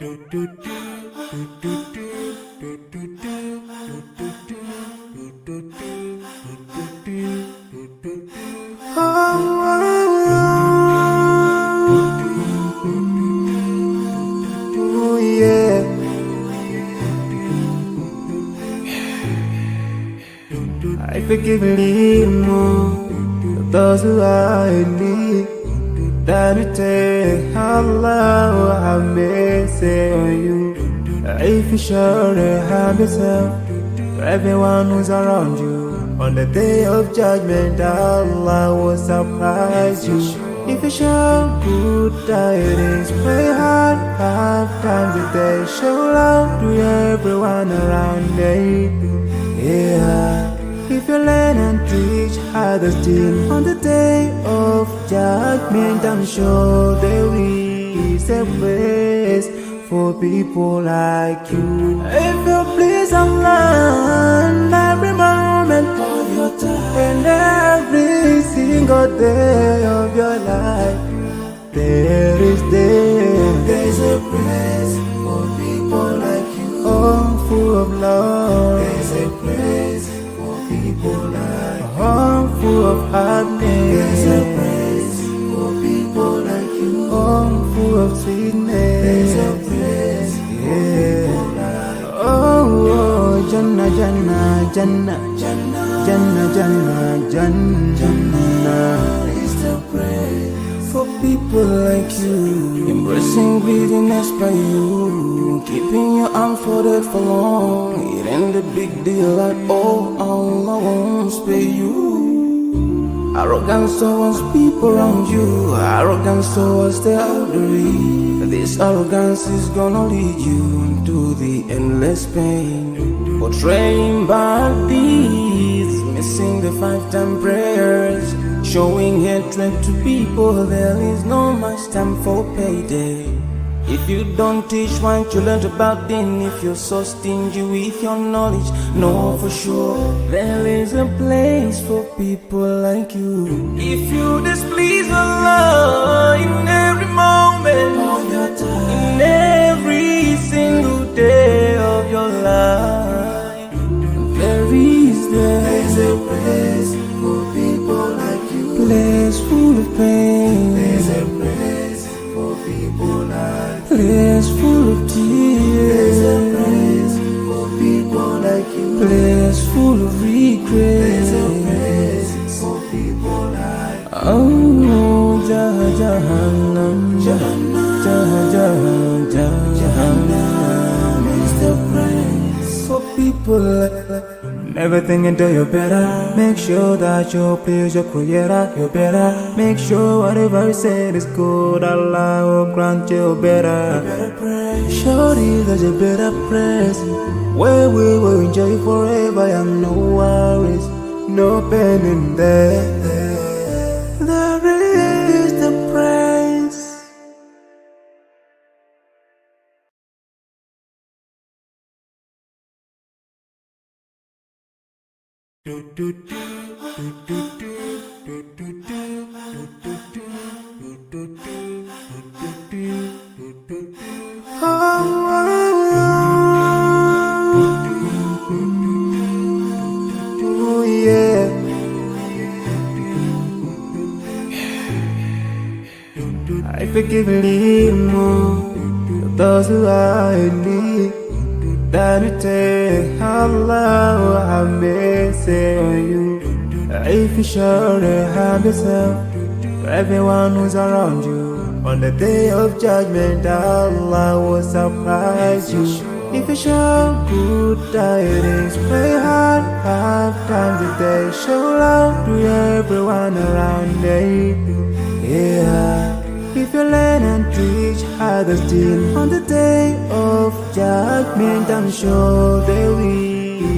Oh, yeah. I forgive a little more those who are in need. That you take Allah have mercy on you. If you show the have yourself to everyone who's around you. On the day of judgment, Allah will surprise you. If you show good tidings, pray hard 5 times a day. Show love to everyone around you. Yeah. If you learn and teach others still on the day of judgment, I'm sure there is a place for people like you. If you please Allah every moment of your time and every single day of your life, there's a place for people like you. Oh, full of love. There's a place people like a home full of happiness. There's a place for people like you. Home full of sweetness. There's a place for people like you. Oh, Jannah, Jannah, Jannah, Jannah, Jannah, Jannah, Jannah is the place for people like you. Embracing greediness by you, keeping your arms folded for long. It ain't a big deal at all, Allah won't spare you. Arrogance towards people around you, arrogance towards the elderly. This arrogance is gonna lead you to the endless pain. Portraying bad deeds, missing the 5-time prayers, showing hatred to people. There is no much time for payday. If you don't teach what you learned about them, if you're so stingy with your knowledge, know for sure there is a place for people like you. If you displease Allah in every moment of your time, in every single day of your life, there's a place for people like you. Place full of pain. There's a place for people like you. Place full of tears. There's a place for people like you. Place full of regret. There's a place for people like you. Oh, Jahannam, Jahannam, Jahannam is the place for people like you. Never think until you're better. Make sure that you please your creator. You're better. Make sure whatever you said is good. Allah will grant you better. Surely there's a better place where we will enjoy forever and no worries, no pain in there. There is the praise. Oh, yeah. I forgive a little more those who are in need. That you take Allah have mercy on you. If you show the have yourself to everyone who's around you. On the day of judgment, Allah will surprise you. If you show good tidings, pray hard 5 times a day. Show love to everyone around you. Yeah. If you learn and teach others still on the day of judgment, I'm sure they will.